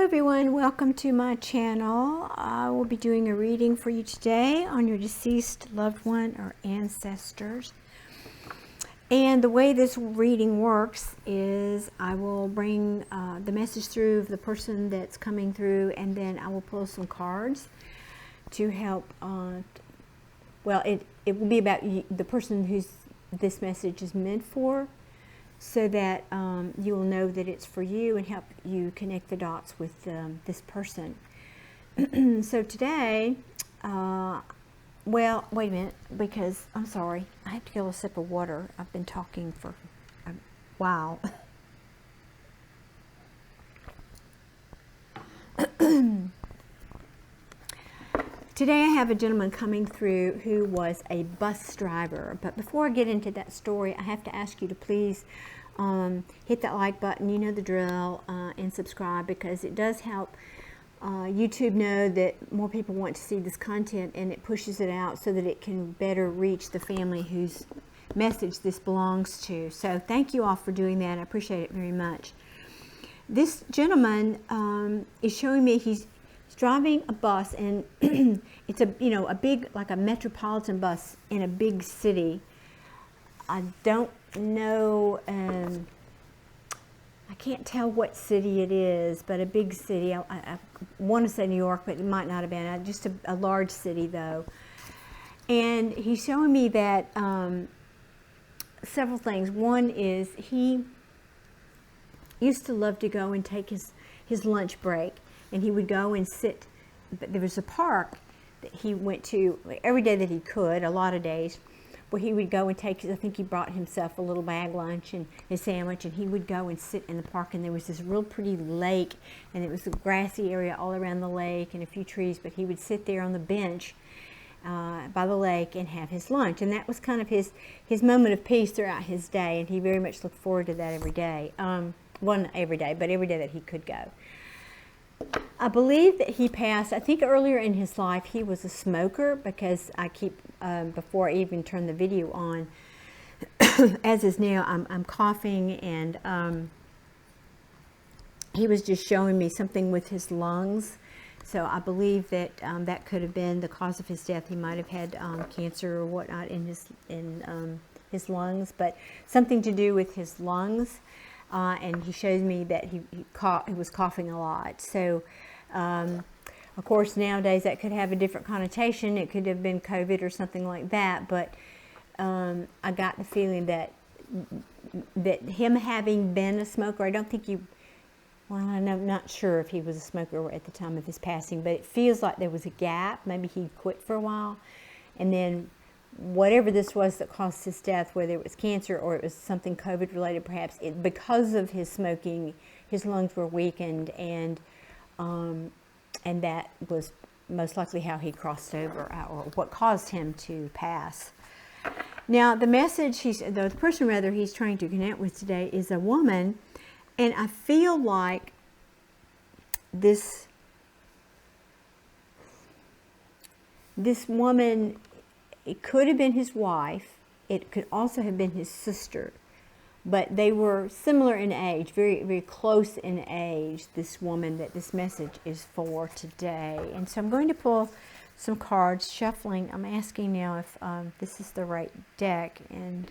everyone, welcome to my channel. I will be doing a reading for you today on your deceased loved one or ancestors. And the way this reading works is I will bring the message through of the person that's coming through, and then I will pull some cards to help. Well, it will be about the person who's this message is meant for, so that you will know that it's for you and help you connect the dots with this person. So today, well, wait a minute, because I'm sorry, I have to get a sip of water. I've been talking for a while. Today I have a gentleman coming through who was a bus driver. But before I get into that story, I have to ask you to please hit that like button, you know the drill, and subscribe, because it does help YouTube know that more people want to see this content, and it pushes it out so that it can better reach the family whose message this belongs to. So thank you all for doing that. I appreciate it very much. This gentleman is showing me he's driving a bus, and it's a big, like a metropolitan bus in a big city. I don't know, I can't tell what city it is, but a big city. I want to say New York, but it might not have been. Just a large city though. And he's showing me that several things. One is he used to love to go and take his lunch break. And he would go and sit, but there was a park that he went to every day that he could, a lot of days, where he would go and take, I think he brought himself a little bag lunch and his sandwich, and he would go and sit in the park, and there was this real pretty lake, and it was a grassy area all around the lake and a few trees, but he would sit there on the bench by the lake and have his lunch, and that was kind of his moment of peace throughout his day, and he very much looked forward to that every day. Well, not every day, but every day that he could go. I believe that he passed, I think earlier in his life he was a smoker, because I keep, before I even turn the video on, as is now, I'm coughing, and he was just showing me something with his lungs. So I believe that that could have been the cause of his death. He might have had cancer or whatnot in his lungs, but something to do with his lungs. And he shows me that he was coughing a lot. So, of course, nowadays that could have a different connotation. It could have been COVID or something like that. But I got the feeling that him having been a smoker, I don't think well, I'm not sure if he was a smoker at the time of his passing, but it feels like there was a gap. Maybe he quit for a while, and then whatever this was that caused his death, whether it was cancer or it was something COVID related, perhaps, because of his smoking, his lungs were weakened, and that was most likely how he crossed over, or what caused him to pass. Now, the message the person rather he's trying to connect with today is a woman, and I feel like this woman, it could have been his wife. It could also have been his sister. But they were similar in age, very, very close in age, this woman that this message is for today. And so I'm going to pull some cards, shuffling. I'm asking now if this is the right deck. And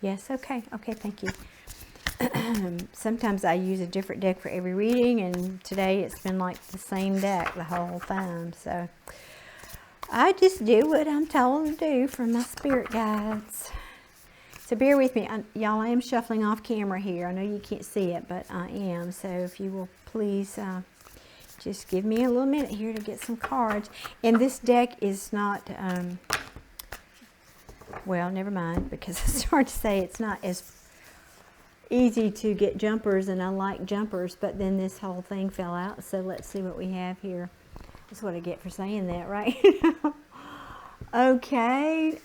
yes, okay, thank you. Sometimes I use a different deck for every reading, and today it's been like the same deck the whole time. So I just do what I'm told to do from my spirit guides. So bear with me. Y'all, I am shuffling off camera here. I know you can't see it, but I am. So if you will please just give me a little minute here to get some cards. And this deck is not, well, never mind, because it's hard to say. It's not as easy to get jumpers, and I like jumpers, but then this whole thing fell out. So let's see what we have here. That's what I get for saying that, right? Okay.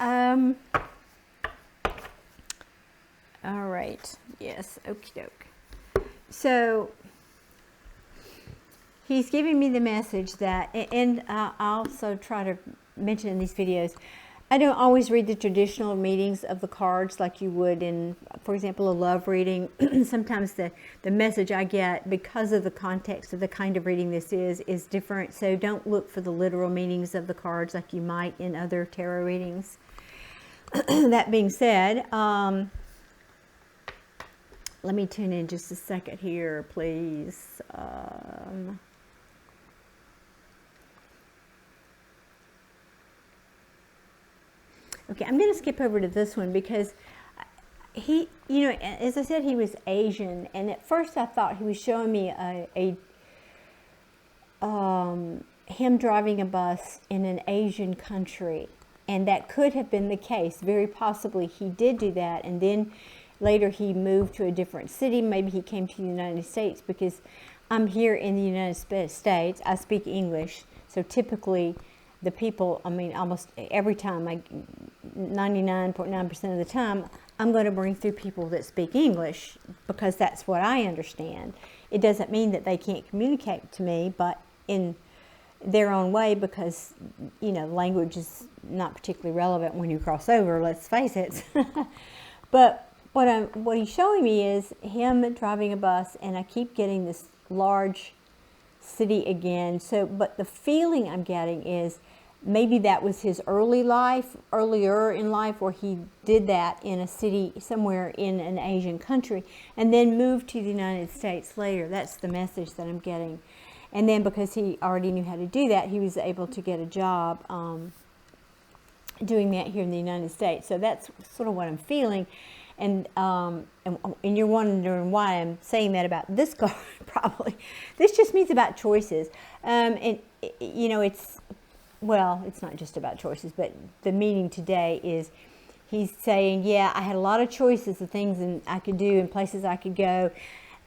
All right. Yes. Okie doke. So he's giving me the message that, and I'll also try to mention in these videos, I don't always read the traditional meanings of the cards like you would in, for example, a love reading. Sometimes the message I get, because of the context of the kind of reading this is different. So don't look for the literal meanings of the cards like you might in other tarot readings. That being said, let me tune in just a second here, please. Okay, I'm going to skip over to this one because he, you know, as I said, he was Asian, and at first I thought he was showing me him driving a bus in an Asian country, and that could have been the case. Very possibly he did do that, and then later he moved to a different city. Maybe he came to the United States, because I'm here in the United States. I speak English, so typically the people, I mean, almost every time, 99.9% of the time, I'm going to bring through people that speak English because that's what I understand. It doesn't mean that they can't communicate to me, but in their own way, because, you know, language is not particularly relevant when you cross over, let's face it. But what he's showing me is him driving a bus, and I keep getting this large city again. So, but the feeling I'm getting is maybe that was his earlier in life, where he did that in a city somewhere in an Asian country, and then moved to the United States later. That's the message that I'm getting. And then because he already knew how to do that, he was able to get a job doing that here in the United States. So that's sort of what I'm feeling. And you're wondering why I'm saying that about this card, probably. This just means about choices. And, you know, it's not just about choices, but the meaning today is he's saying, yeah, I had a lot of choices of things I could do and places I could go,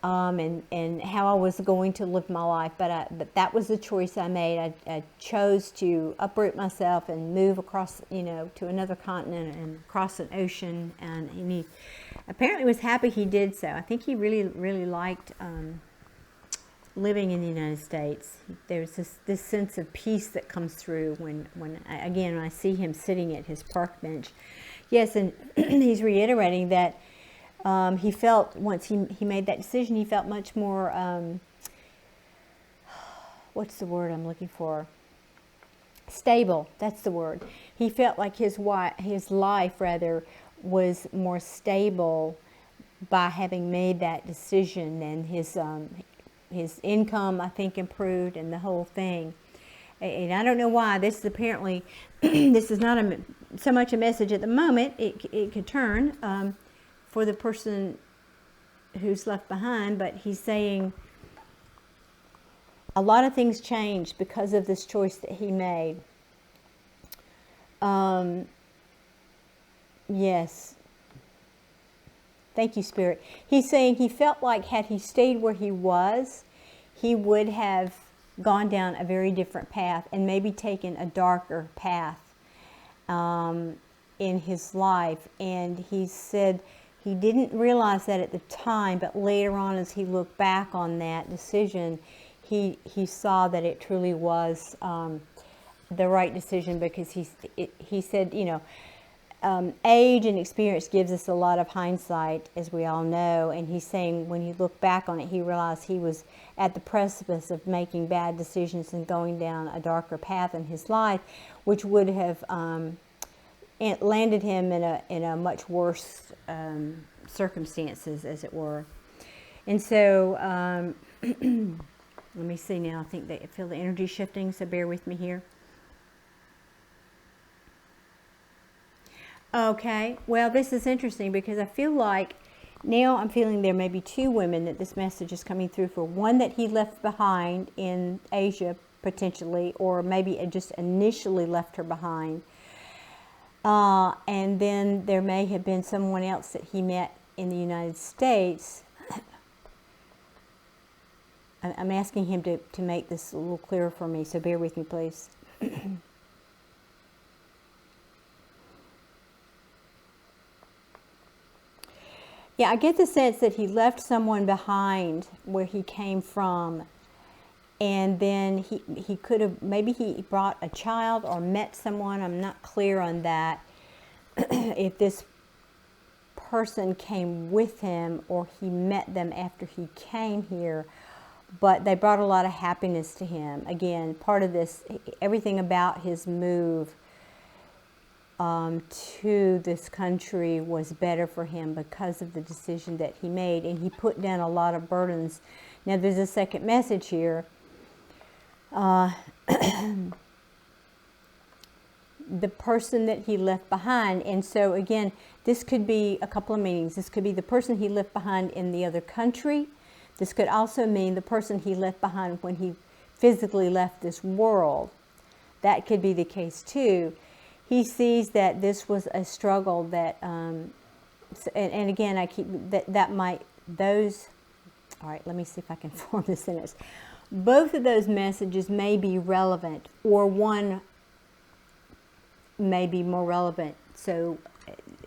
and how I was going to live my life. But that was the choice I made. I chose to uproot myself and move across, you know, to another continent and across an ocean. And he apparently was happy he did so. I think he really, really liked living in the United States. There's this sense of peace that comes through when I see him sitting at his park bench. Yes, and he's reiterating that he felt, once he made that decision, he felt much more, what's the word I'm looking for? Stable, that's the word. He felt like his life, rather, was more stable by having made that decision, and his income, I think, improved, and the whole thing. And I don't know why. This is apparently, this is not so much a message at the moment. It could turn for the person who's left behind, but he's saying a lot of things changed because of this choice that he made. Yes. Thank you, Spirit. He's saying he felt like had he stayed where he was, he would have gone down a very different path, and maybe taken a darker path in his life. And he said he didn't realize that at the time, but later on, as he looked back on that decision, he saw that it truly was the right decision, because he said, you know, age and experience gives us a lot of hindsight, as we all know. And he's saying when he looked back on it, he realized he was at the precipice of making bad decisions and going down a darker path in his life, which would have landed him in a much worse circumstances, as it were. And so let me see now. I think I feel the energy shifting, so bear with me here. Okay, well, this is interesting, because I feel like now I'm feeling there may be two women that this message is coming through for. One that he left behind in Asia, potentially, or maybe just initially left her behind. And then there may have been someone else that he met in the United States. I'm asking him to make this a little clearer for me, so bear with me, please. Yeah, I get the sense that he left someone behind where he came from, And then he could have, maybe he brought a child or met someone. I'm not clear on that. If this person came with him or he met them after he came here, but they brought a lot of happiness to him. Again, part of this, everything about his move to this country was better for him because of the decision that he made, and he put down a lot of burdens. Now there's a second message here. The person that he left behind, and so again, this could be a couple of meanings. This could be the person he left behind in the other country. This could also mean the person he left behind when he physically left this world. That could be the case too. He sees that this was a struggle that, and again, I keep, that might, those, all right, let me see if I can form this sentence. Both of those messages may be relevant, or one may be more relevant so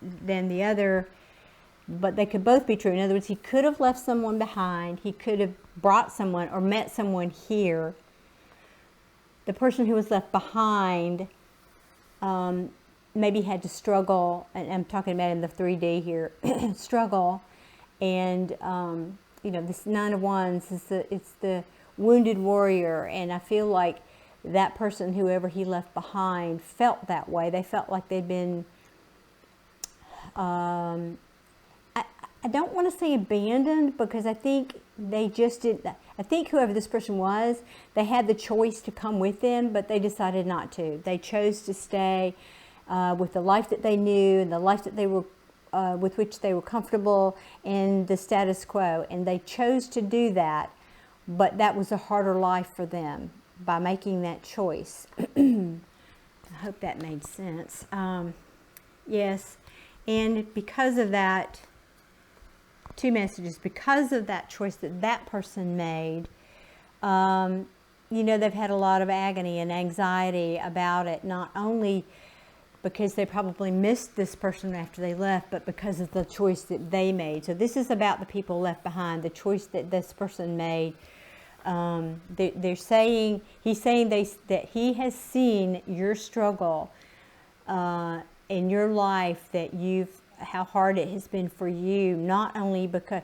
than the other, but they could both be true. In other words, he could have left someone behind. He could have brought someone or met someone here. The person who was left behind maybe had to struggle, and I'm talking about in the 3D here, struggle, and you know, this Nine of Wands is it's the wounded warrior, and I feel like that person, whoever he left behind, felt that way. They felt like they'd been, I don't want to say abandoned, because I think they just did, I think whoever this person was, they had the choice to come with them, but they decided not to. They chose to stay with the life that they knew and the life that they were, with which they were comfortable, and the status quo. And they chose to do that, but that was a harder life for them by making that choice. I hope that made sense. Yes, and because of that, two messages, because of that choice that that person made, you know, they've had a lot of agony and anxiety about it, not only because they probably missed this person after they left, but because of the choice that they made. So this is about the people left behind, the choice that this person made. They're saying, he's saying that he has seen your struggle in your life, that how hard it has been for you, not only because,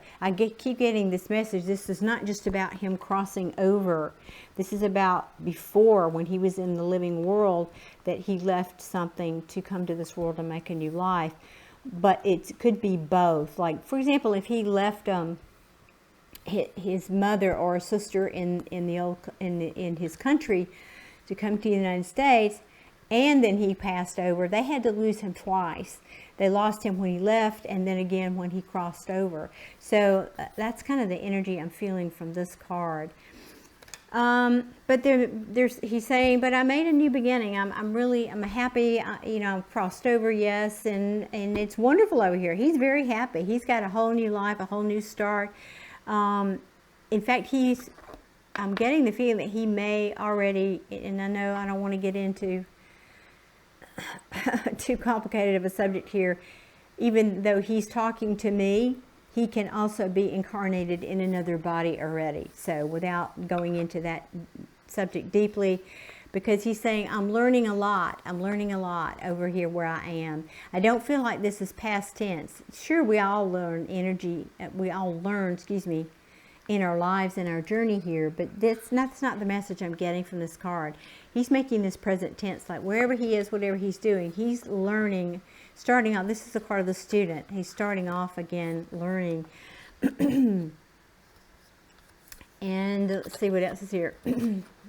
keep getting this message, this is not just about him crossing over. This is about before, when he was in the living world, that he left something to come to this world and make a new life. But it could be both. Like, for example, if he left his mother or a sister in his country to come to the United States, and then he passed over, they had to lose him twice. They lost him when he left, and then again when he crossed over. So that's kind of the energy I'm feeling from this card. But he's saying, but I made a new beginning. I'm happy. You know, I've crossed over, yes, and it's wonderful over here. He's very happy. He's got a whole new life, a whole new start. In fact, I'm getting the feeling that he may already, and I know I don't want to get into too complicated of a subject here, even though he's talking to me, he can also be incarnated in another body already. So without going into that subject deeply, because he's saying, I'm learning a lot over here where I am. I don't feel like this is past tense. Sure, we all learn energy, in our lives, in our journey here, but that's not the message I'm getting from this card. He's making this present tense, like wherever he is, whatever he's doing, he's learning, starting out. This is the card of the student. He's starting off again, learning. And let's see what else is here.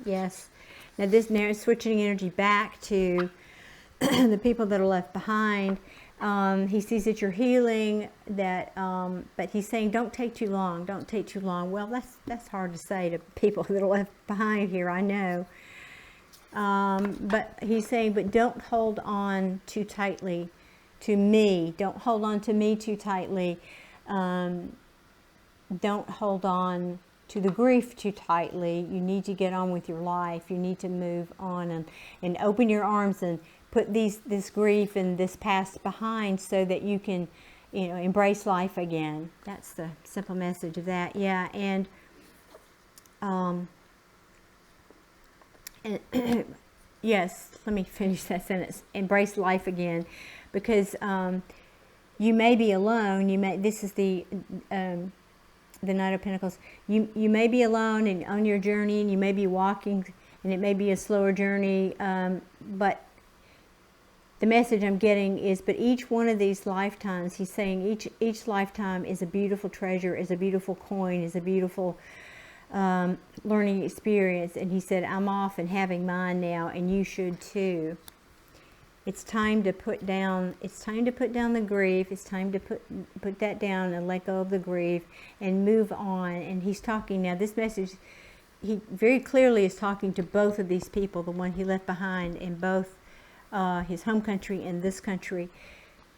Yes. Now switching energy back to the people that are left behind. He sees that you're healing, but he's saying, don't take too long, don't take too long. Well, that's hard to say to people that are left behind here, I know. But he's saying, but don't hold on too tightly to me. Don't hold on to me too tightly. Don't hold on to the grief too tightly. You need to get on with your life. You need to move on and open your arms and put this grief and this past behind, so that you can, you know, embrace life again. That's the simple message of that. Yeah, and And yes, let me finish that sentence. Embrace life again, because you may be alone. This is the Knight of Pentacles. You may be alone and on your journey, and you may be walking, and it may be a slower journey. But the message I'm getting is, but each one of these lifetimes, he's saying each lifetime is a beautiful treasure, is a beautiful coin, is a beautiful learning experience. And he said, I'm off and having mine now, and you should too. It's time to put down. It's time to put down the grief. It's time to put that down and let go of the grief and move on. And he's talking now. This message, he very clearly is talking to both of these people, the one he left behind in both his home country and this country.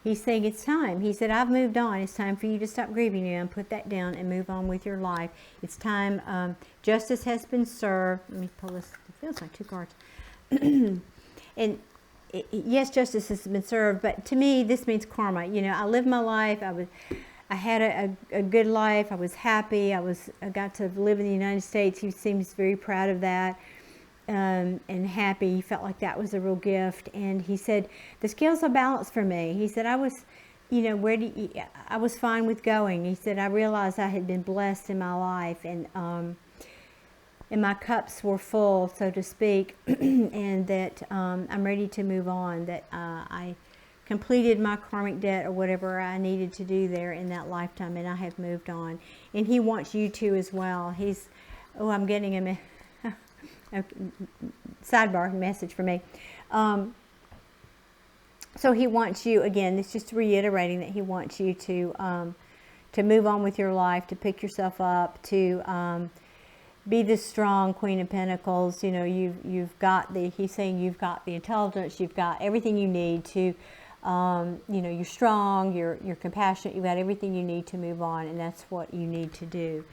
He's saying it's time. He said, I've moved on. It's time for you to stop grieving now and put that down and move on with your life. It's time. Justice has been served. Let me pull this. It feels like two cards. And yes, justice has been served, but to me, this means karma. You know, I lived my life. I had a good life. I was happy. I got to live in the United States. He seems very proud of that, and happy. He felt like that was a real gift. And he said, the scales are balanced for me. He said, I was fine with going. He said, I realized I had been blessed in my life, and my cups were full, so to speak, and that I'm ready to move on, that I completed my karmic debt or whatever I needed to do there in that lifetime, and I have moved on. And he wants you to as well. I'm getting a sidebar message for me. So he wants you, again, it's just reiterating that he wants you to move on with your life, to pick yourself up, to be the strong Queen of Pentacles. You know, he's saying you've got the intelligence, you've got everything you need to, you know, you're strong, you're compassionate, you've got everything you need to move on, and that's what you need to do.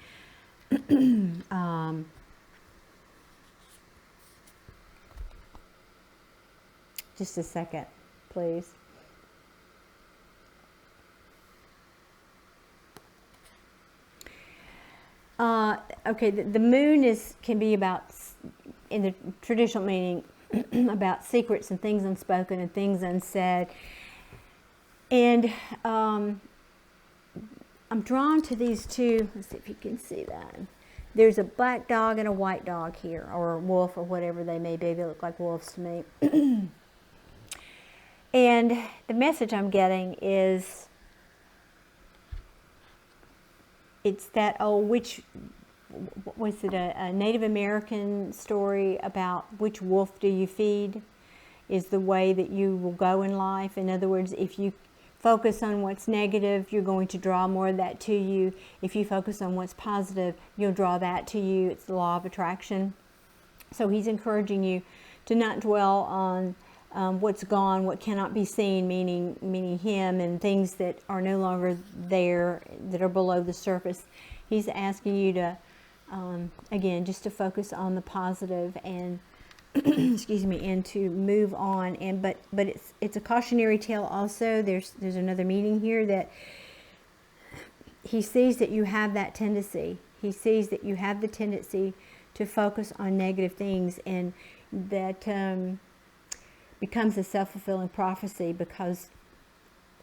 Just a second, please. Okay, the moon can be about, in the traditional meaning, about secrets and things unspoken and things unsaid. And I'm drawn to these two. Let's see if you can see that. There's a black dog and a white dog here, or a wolf, or whatever they may be. They look like wolves to me. And the message I'm getting is, it's that old, was it a Native American story about which wolf do you feed is the way that you will go in life. In other words, if you focus on what's negative, you're going to draw more of that to you. If you focus on what's positive, you'll draw that to you. It's the law of attraction. So he's encouraging you to not dwell on what's gone, what cannot be seen, meaning him and things that are no longer there, that are below the surface. He's asking you to, again, just to focus on the positive and excuse me, and to move on. And but it's a cautionary tale also. There's another meaning here, that he sees that you have that tendency. He sees that you have the tendency to focus on negative things, and that becomes a self-fulfilling prophecy, because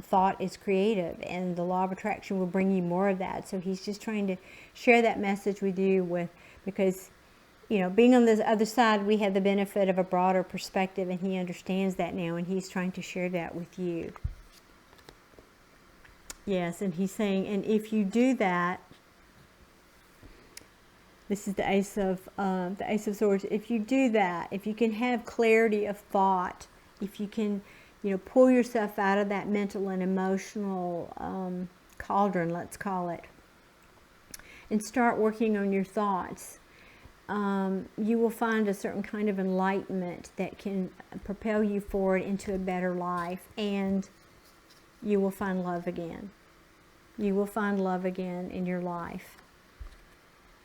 thought is creative, and the law of attraction will bring you more of that. So he's just trying to share that message with you, because, you know, being on the other side, we have the benefit of a broader perspective, and he understands that now, and he's trying to share that with you. Yes, and he's saying, and if you do that, this is the Ace of Swords. If you do that, if you can have clarity of thought, if you can, you know, pull yourself out of that mental and emotional cauldron, let's call it, and start working on your thoughts, you will find a certain kind of enlightenment that can propel you forward into a better life, and you will find love again. You will find love again in your life.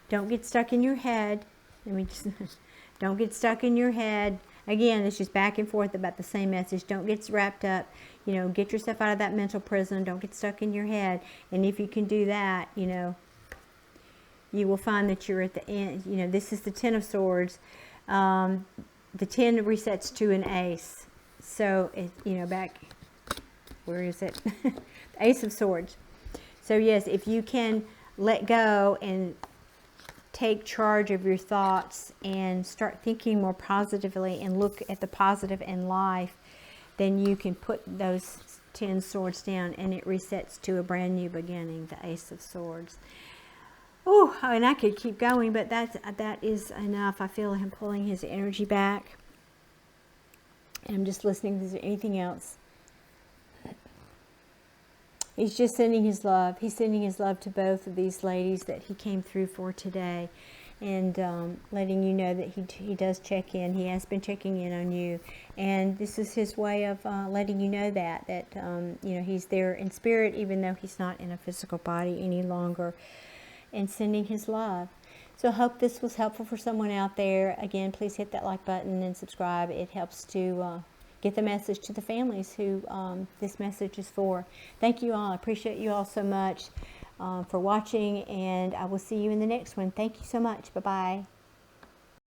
Don't get stuck in your head. Don't get stuck in your head. Again, it's just back and forth about the same message. Don't get wrapped up. You know, get yourself out of that mental prison. Don't get stuck in your head. And if you can do that, you know, you will find that you're at the end. You know, this is the Ten of Swords. the 10 resets to an ace. So, back, where is it? The Ace of Swords. So yes, if you can let go and take charge of your thoughts and start thinking more positively and look at the positive in life, then you can put those 10 swords down and it resets to a brand new beginning, the Ace of Swords. Oh, and I could keep going, but that is enough. I feel him pulling his energy back. And I'm just listening. Is there anything else? He's just sending his love. He's sending his love to both of these ladies that he came through for today. And letting you know that he does check in. He has been checking in on you. And this is his way of letting you know that he's there in spirit, even though he's not in a physical body any longer. And sending his love. So I hope this was helpful for someone out there. Again, please hit that like button and subscribe. It helps to get the message to the families who this message is for. Thank you all. I appreciate you all so much for watching, and I will see you in the next one. Thank you so much. Bye-bye.